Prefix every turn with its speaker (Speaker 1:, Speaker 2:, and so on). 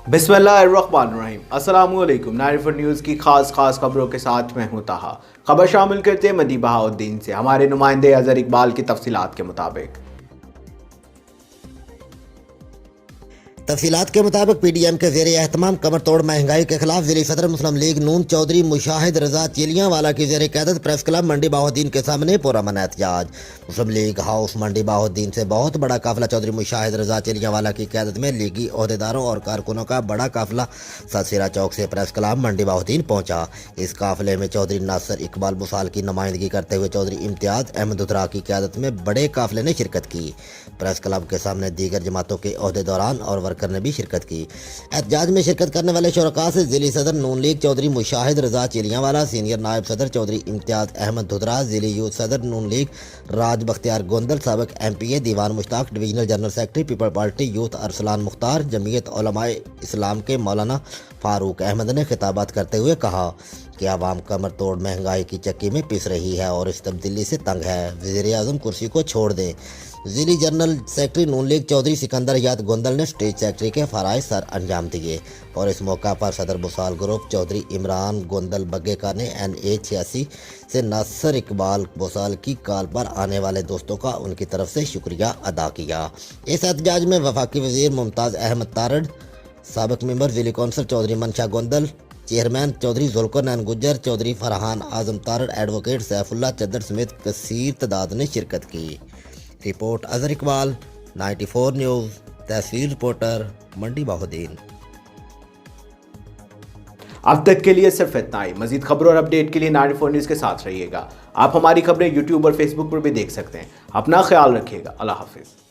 Speaker 1: बिस्मिल्लाहिर्रहमानिर्रहीम। अस्सलामु अलैकुम। 94 न्यूज़ की खास खबरों के साथ मैं हूं ताहा। खबर शामिल करते हैं मदी बहाउद्दीन से। हमारे नुमाइंदे अजहर इकबाल की तफसीलात के मुताबिक
Speaker 2: तफसीलात के मुताबिक पीडीएम के ज़ेर एहतमाम कमर तोड़ महंगाई के खिलाफ ज़िली सदर मुस्लिम लीग नून चौधरी मुशाहिद रजा चिलियांवाला की ज़ेर क़यादत प्रेस क्लब मंडी बहाउद्दीन के सामने पुरअमन एहतजाज। मुस्लिम लीग हाउस मंडी बहाउद्दीन से बहुत बड़ा काफिला चौधरी मुशाहिद रजा चिलियांवाला की क़यादत में लीगी ओहदेदारों और कारकुनों का बड़ा काफिला सदसिरा चौक से प्रेस क्लब मंडी बहाउद्दीन पहुंचा। इस काफिले में चौधरी नासिर इकबाल बुसाल की नुमाइंदगी करते हुए चौधरी इम्तियाज़ अहमद दुधरा की क़यादत में बड़े काफिले ने शिरकत की। प्रेस क्लब के सामने दीगर जमातों के ओहदेदारान और वर्कर ने भी शिरकत की। एहतजाज में शिरकत करने वाले शुरका से ज़िली सदर नून लीग चौधरी मुशाहिद रजा चिलियांवाला, सीनियर नायब सदर चौधरी इम्तियाज़ अहमद दुधरा, ज़िली यूथ सदर नून लीग राज बख्तियार गोंदल, साबिक MPA Diwan Mushtaq, divisional general secretary people party youth Arsalan Mukhtar, Jamiat Ulema Islam के मौलाना फारूक अहमद ने खिताबात करते हुए कहा कि आवाम कमर तोड़ महंगाई की चक्की में पिस रही है और इस तब्दीली से तंग है। वज़ीर आज़म कुर्सी को छोड़ दें। ज़िली जनरल सेक्रेटरी नून लीग चौधरी सिकंदर याद गोंदल ने स्टेज सेक्रेटरी के फ़राइज़ सर अंजाम दिए और इस मौका पर सदर बुसाल ग्रुप चौधरी इमरान गोंदल बग्गेका ने NA 86 से नासिर इकबाल बुसाल की कॉल पर आने वाले दोस्तों का उनकी तरफ से शुक्रिया अदा किया। इस एहतजाज में वफाकी वज़ीर मुमताज़ अहमद तारड़, साबिक मेंबर ज़िली कौंसल चौधरी मनशा गोंदल, चेयरमैन चौधरी ज़ुल्करनैन गुज्जर, चौधरी फरहान आज़म तारड़, एडवोकेट सैफुल्लाह चद्दर समेत कसीर तादाद ने शिरकत की। रिपोर्ट अजहर इकबाल, 94 न्यूज़, तहसील रिपोर्टर, मंडी बहाउद्दीन।
Speaker 1: अब तक के लिए सिर्फ इतना ही। मजीद खबरों और अपडेट के लिए 94 न्यूज़ के साथ रहिएगा। आप हमारी खबरें YouTube और Facebook पर भी देख सकते हैं। अपना ख्याल रखिएगा। अल्लाह हाफिज़।